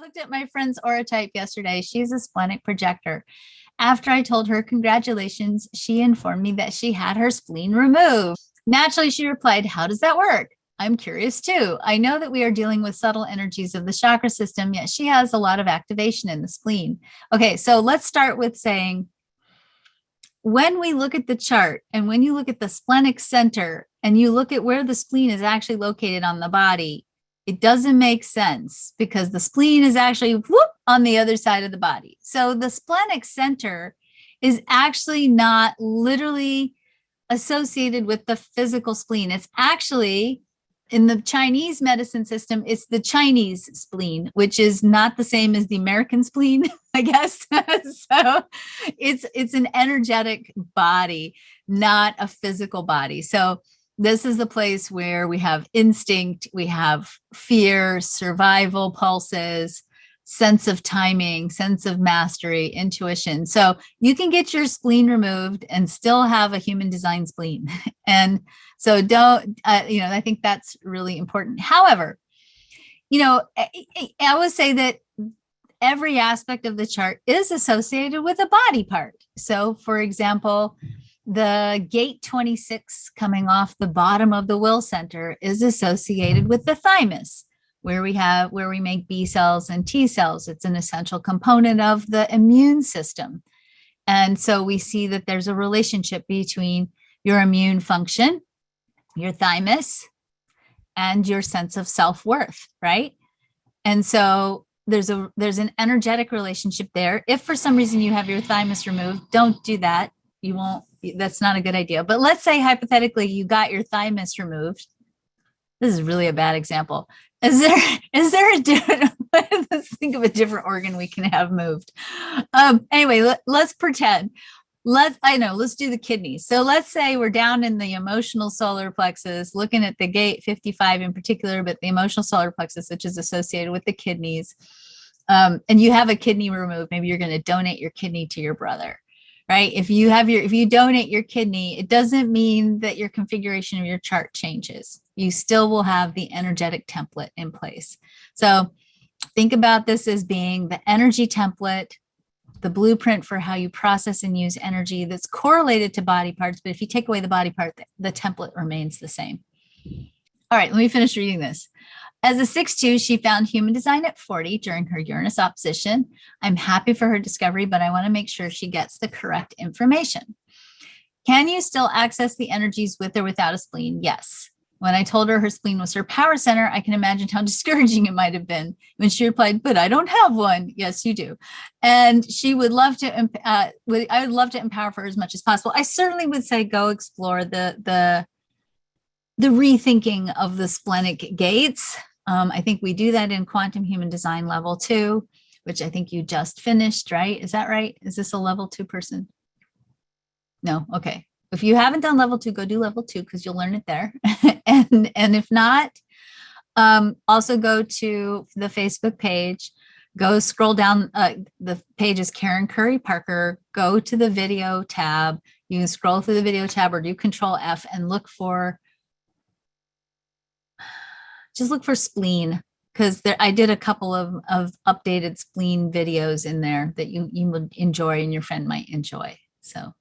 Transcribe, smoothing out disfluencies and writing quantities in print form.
looked at my friend's aura type yesterday. She's a splenic projector. After I told her congratulations, she informed me that she had her spleen removed. Naturally, she replied, "How does that work? I'm curious too. I know that we are dealing with subtle energies of the chakra system, yet she has a lot of activation in the spleen." Okay, so let's start with saying, when we look at the chart and when you look at the splenic center and you look at where the spleen is actually located on the body, it doesn't make sense because the spleen is actually whoop on the other side of the body. So the splenic center is actually not literally associated with the physical spleen. It's actually, in the Chinese medicine system, it's the Chinese spleen, which is not the same as the American spleen, I guess. So it's an energetic body, not a physical body. So this is the place where we have instinct, we have fear, survival pulses, sense of timing, sense of mastery, intuition. So you can get your spleen removed and still have a human design spleen. And so I think that's really important. However, I would say that every aspect of the chart is associated with a body part. So for example, the gate 26 coming off the bottom of the will center is associated with the thymus, where we make B cells and T cells. It's an essential component of the immune system. And so we see that there's a relationship between your immune function, your thymus, and your sense of self-worth, right? And so there's an energetic relationship there. If for some reason you have your thymus removed, don't do that. That's not a good idea. But let's say hypothetically you got your thymus removed. This is really a bad example. Is there a different, let's think of a different organ we can have moved. Anyway, let's pretend. Let's do the kidneys. So let's say we're down in the emotional solar plexus, looking at the gate 55 in particular, but the emotional solar plexus, which is associated with the kidneys. And you have a kidney removed. Maybe you're going to donate your kidney to your brother. Right? If you donate your kidney, it doesn't mean that your configuration of your chart changes. You still will have the energetic template in place. So think about this as being the energy template, the blueprint for how you process and use energy that's correlated to body parts. But if you take away the body part, the template remains the same. All right, let me finish reading this. As a 6-2, she found human design at 40 during her Uranus opposition. I'm happy for her discovery, but I want to make sure she gets the correct information. Can you still access the energies with or without a spleen? Yes. When I told her spleen was her power center, I can imagine how discouraging it might have been when she replied, "But I don't have one." Yes, you do. And she would love to, I would love to empower her as much as possible. I certainly would say go explore the rethinking of the splenic gates. I think we do that in quantum human design level 2, which I think you just finished, right? Is that right? Is this a level 2 person? No. Okay. If you haven't done level 2, go do level 2 because you'll learn it there. and if not, also go to the Facebook page, go scroll down. The page is Karen Curry Parker. Go to the video tab. You can scroll through the video tab or do Control F and look for spleen, because I did a couple of updated spleen videos in there that you would enjoy and your friend might enjoy. So